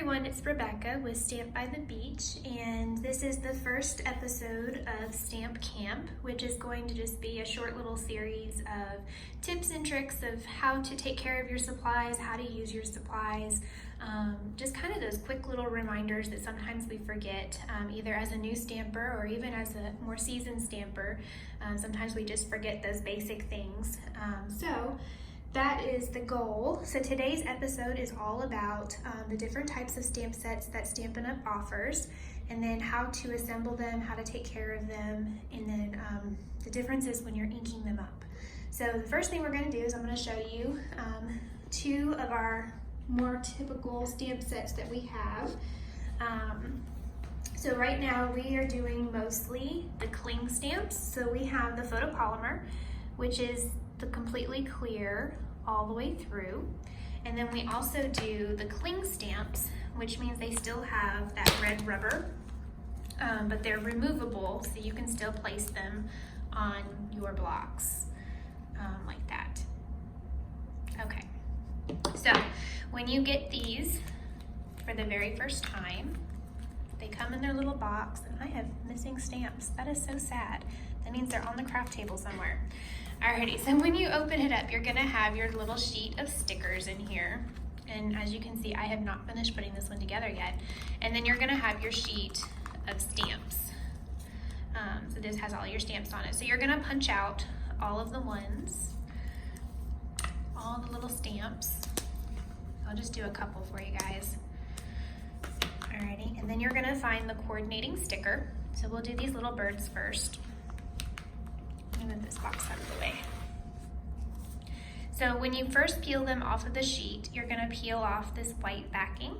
everyone, it's Rebecca with Stamp by the Beach, and this is the first episode of Stamp Camp, which is going to just be a short little series of tips and tricks of how to take care of your supplies, how to use your supplies, just kind of those quick little reminders that sometimes we forget, either as a new stamper or even as a more seasoned stamper. Sometimes we just forget those basic things. So that is the goal. So today's episode is all about the different types of stamp sets that Stampin' Up! Offers, and then how to assemble them, how to take care of them, and then the differences when you're inking them up. So the first thing we're going to do is I'm going to show you two of our more typical stamp sets that we have. So right now we are doing mostly the cling stamps. So we have the photopolymer, which is the completely clear all the way through. And then we also do the cling stamps, which means they still have that red rubber, but they're removable, so you can still place them on your blocks like that. Okay, so when you get these for the very first time, they come in their little box, and I have missing stamps. That is so sad. That means they're on the craft table somewhere. Alrighty, so when you open it up, you're gonna have your little sheet of stickers in here. And as you can see, I have not finished putting this one together yet. And then you're gonna have your sheet of stamps. So this has all your stamps on it. So you're gonna punch out all of the ones, all the little stamps. I'll just do a couple for you guys. Alrighty, and then you're gonna find the coordinating sticker. So we'll do these little birds first. Move this box out of the way. So when you first peel them off of the sheet, you're going to peel off this white backing,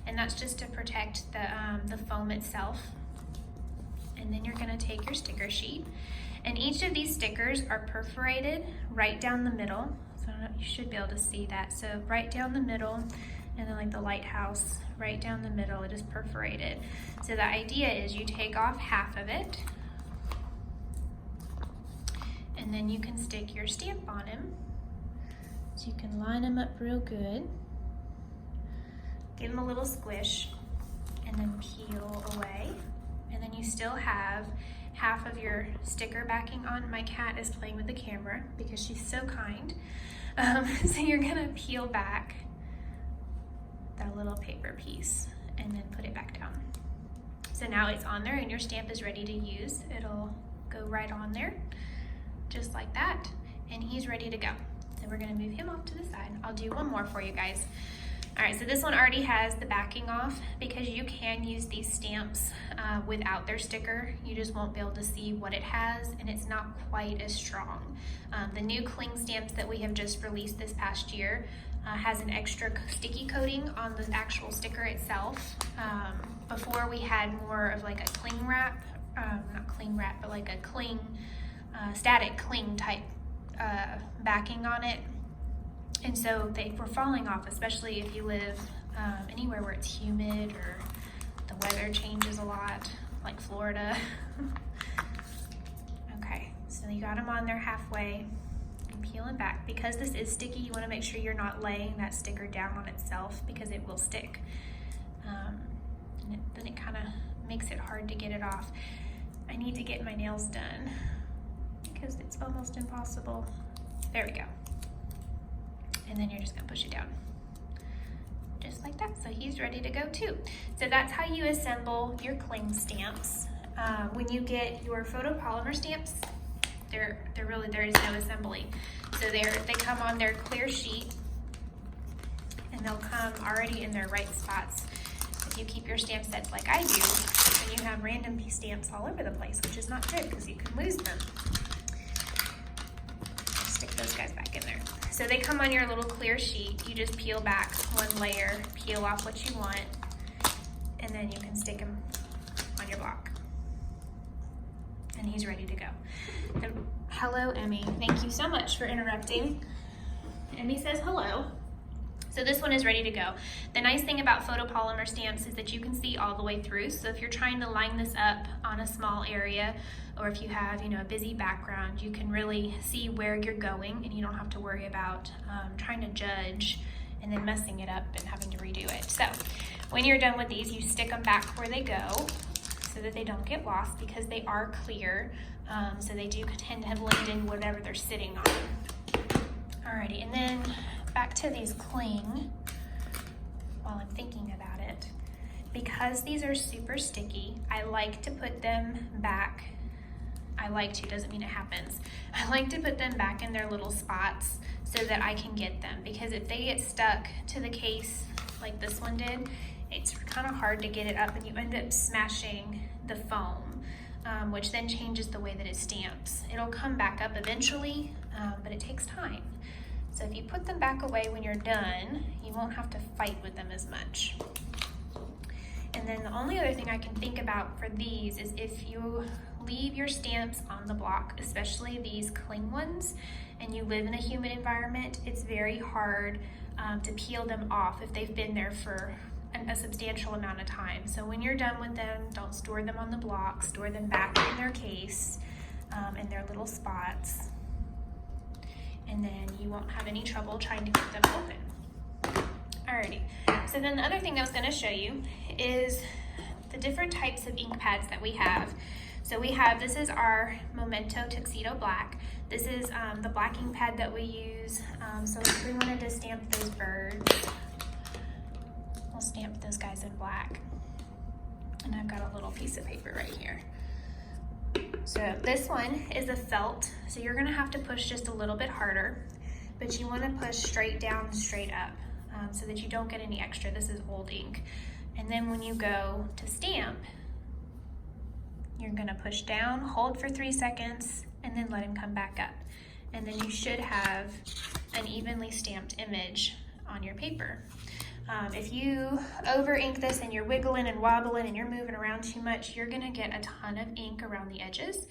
and that's just to protect the foam itself. And then you're going to take your sticker sheet, and each of these stickers are perforated right down the middle. So you should be able to see that. So right down the middle, and then like the lighthouse, right down the middle, it is perforated. So the idea is you take off half of it, and then you can stick your stamp on him. So you can line them up real good, give them a little squish, and then peel away. And then you still have half of your sticker backing on. My cat is playing with the camera because she's so kind. So you're gonna peel back that little paper piece and then put it back down. So now it's on there and your stamp is ready to use. It'll go right on there, just like that, and he's ready to go. So we're gonna move him off to the side. I'll do one more for you guys. All right, so this one already has the backing off because you can use these stamps without their sticker. You just won't be able to see what it has, and it's not quite as strong. The new cling stamps that we have just released this past year has an extra sticky coating on the actual sticker itself. Before we had more of like a cling wrap, not cling wrap, but like a cling, static cling type backing on it, and so they were falling off, especially if you live anywhere where it's humid or the weather changes a lot, like Florida. Okay, so you got them on there halfway and peeling back. Because this is sticky, you want to make sure you're not laying that sticker down on itself because it will stick, and then it kind of makes it hard to get it off. I need to get my nails done because it's almost impossible. There we go. And then you're just gonna push it down, just like that. So he's ready to go too. So that's how you assemble your cling stamps. When you get your photopolymer stamps, there is no assembly. So they come on their clear sheet, and they'll come already in their right spots. If you keep your stamp sets like I do, then you have random stamps all over the place, which is not good because you can lose them. Stick those guys back in there. So they come on your little clear sheet. You just peel back one layer, peel off what you want, and then you can stick them on your block. And he's ready to go. And hello, Emmy. Thank you so much for interrupting. Emmy says hello. So this one is ready to go. The nice thing about photopolymer stamps is that you can see all the way through. So if you're trying to line this up on a small area, or if you have, a busy background, you can really see where you're going, and you don't have to worry about trying to judge and then messing it up and having to redo it. So when you're done with these, you stick them back where they go so that they don't get lost, because they are clear. So they do tend to blend in whatever they're sitting on. Alrighty, and then back to these cling while I'm thinking about it. Because these are super sticky, I like to put them back. I like to, doesn't mean it happens. I like to put them back in their little spots so that I can get them, because if they get stuck to the case like this one did, it's kind of hard to get it up and you end up smashing the foam, which then changes the way that it stamps. It'll come back up eventually, but it takes time. So if you put them back away when you're done, you won't have to fight with them as much. And then the only other thing I can think about for these is if you leave your stamps on the block, especially these cling ones, and you live in a humid environment, it's very hard to peel them off if they've been there for a substantial amount of time. So when you're done with them, don't store them on the block, store them back in their case, in their little spots, and then you won't have any trouble trying to get them open. Alrighty, so then the other thing I was gonna show you is the different types of ink pads that we have. So we have, this is our Memento Tuxedo Black. This is the black ink pad that we use. So if we wanted to stamp those birds, we'll stamp those guys in black. And I've got a little piece of paper right here. So this one is a felt, so you're gonna have to push just a little bit harder, but you wanna push straight down, straight up, so that you don't get any extra. This is old ink. And then when you go to stamp, you're gonna push down, hold for 3 seconds, and then let him come back up. And then you should have an evenly stamped image on your paper. If you over ink this and you're wiggling and wobbling and you're moving around too much, you're gonna get a ton of ink around the edges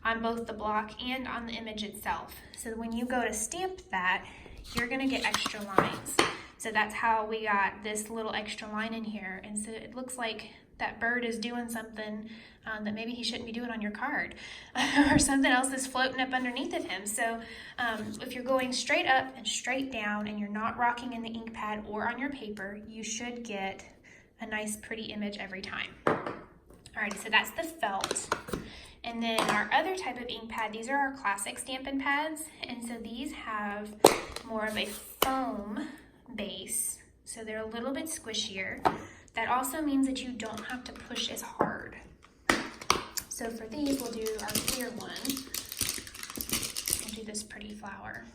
on both the block and on the image itself. So when you go to stamp that, you're gonna get extra lines. So that's how we got this little extra line in here. And so it looks like that bird is doing something that maybe he shouldn't be doing on your card, or something else is floating up underneath of him. So if you're going straight up and straight down and you're not rocking in the ink pad or on your paper, you should get a nice pretty image every time. Alrighty, so that's the felt. And then our other type of ink pad, these are our classic Stampin' Pads. And so these have more of a foam base, so they're a little bit squishier. That also means that you don't have to push as hard. So for these, we'll do our clear one. We'll do this pretty flower.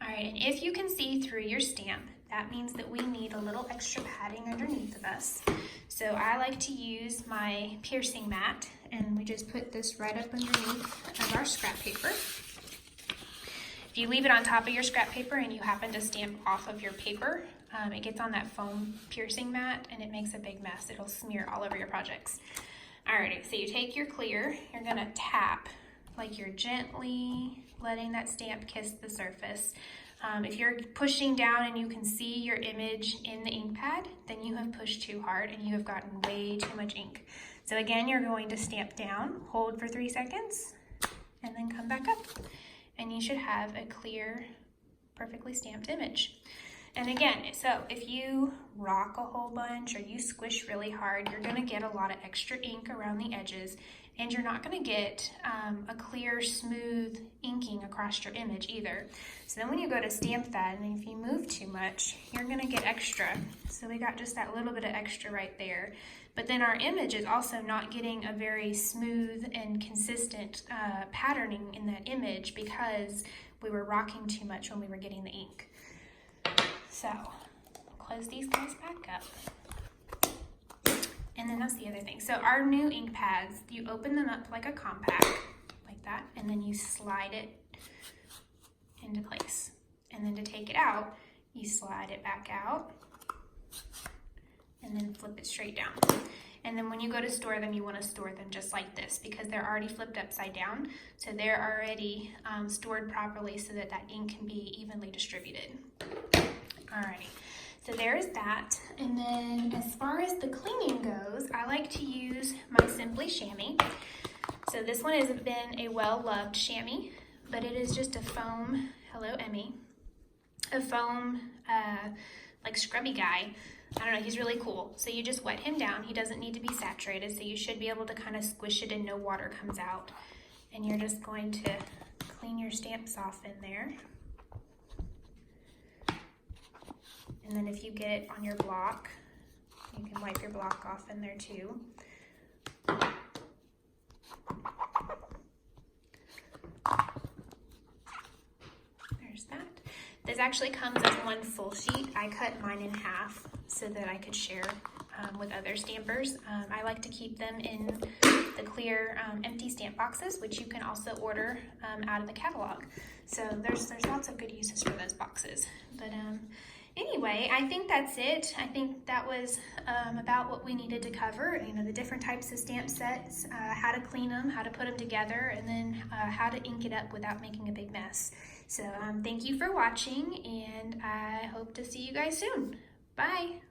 All right, and if you can see through your stamp, that means that we need a little extra padding underneath of us. So I like to use my piercing mat, and we just put this right up underneath of our scrap paper. If you leave it on top of your scrap paper and you happen to stamp off of your paper, it gets on that foam piercing mat and it makes a big mess. It'll smear all over your projects. Alrighty, so you take your clear, you're gonna tap like you're gently letting that stamp kiss the surface. If you're pushing down and you can see your image in the ink pad, then you have pushed too hard and you have gotten way too much ink. So again, you're going to stamp down, hold for 3 seconds, and then come back up. And you should have a clear, perfectly stamped image. And again, so if you rock a whole bunch or you squish really hard, you're gonna get a lot of extra ink around the edges, and you're not gonna get a clear, smooth inking across your image either. So then when you go to stamp that, and if you move too much, you're gonna get extra. So we got just that little bit of extra right there. But then our image is also not getting a very smooth and consistent patterning in that image because we were rocking too much when we were getting the ink. So close these guys back up. And then that's the other thing. So our new ink pads, you open them up like a compact, like that, and then you slide it into place. And then to take it out, you slide it back out and then flip it straight down. And then when you go to store them, you want to store them just like this because they're already flipped upside down. So they're already stored properly so that that ink can be evenly distributed. Alrighty, so there's that. And then as far as the cleaning goes, I like to use my Simply chamois. So this one has been a well-loved chamois, but it is just a foam, hello Emmy, a foam like scrubby guy. I don't know, he's really cool. So you just wet him down. He doesn't need to be saturated, so you should be able to kind of squish it and no water comes out. And you're just going to clean your stamps off in there. And then if you get it on your block, you can wipe your block off in there too. There's that. This actually comes as one full sheet. I cut mine in half so that I could share with other stampers. I like to keep them in the clear empty stamp boxes, which you can also order out of the catalog. So there's lots of good uses for those boxes. But anyway, I think that's it. I think that was about what we needed to cover. You know, the different types of stamp sets, how to clean them, how to put them together, and then how to ink it up without making a big mess. So thank you for watching, and I hope to see you guys soon. Bye.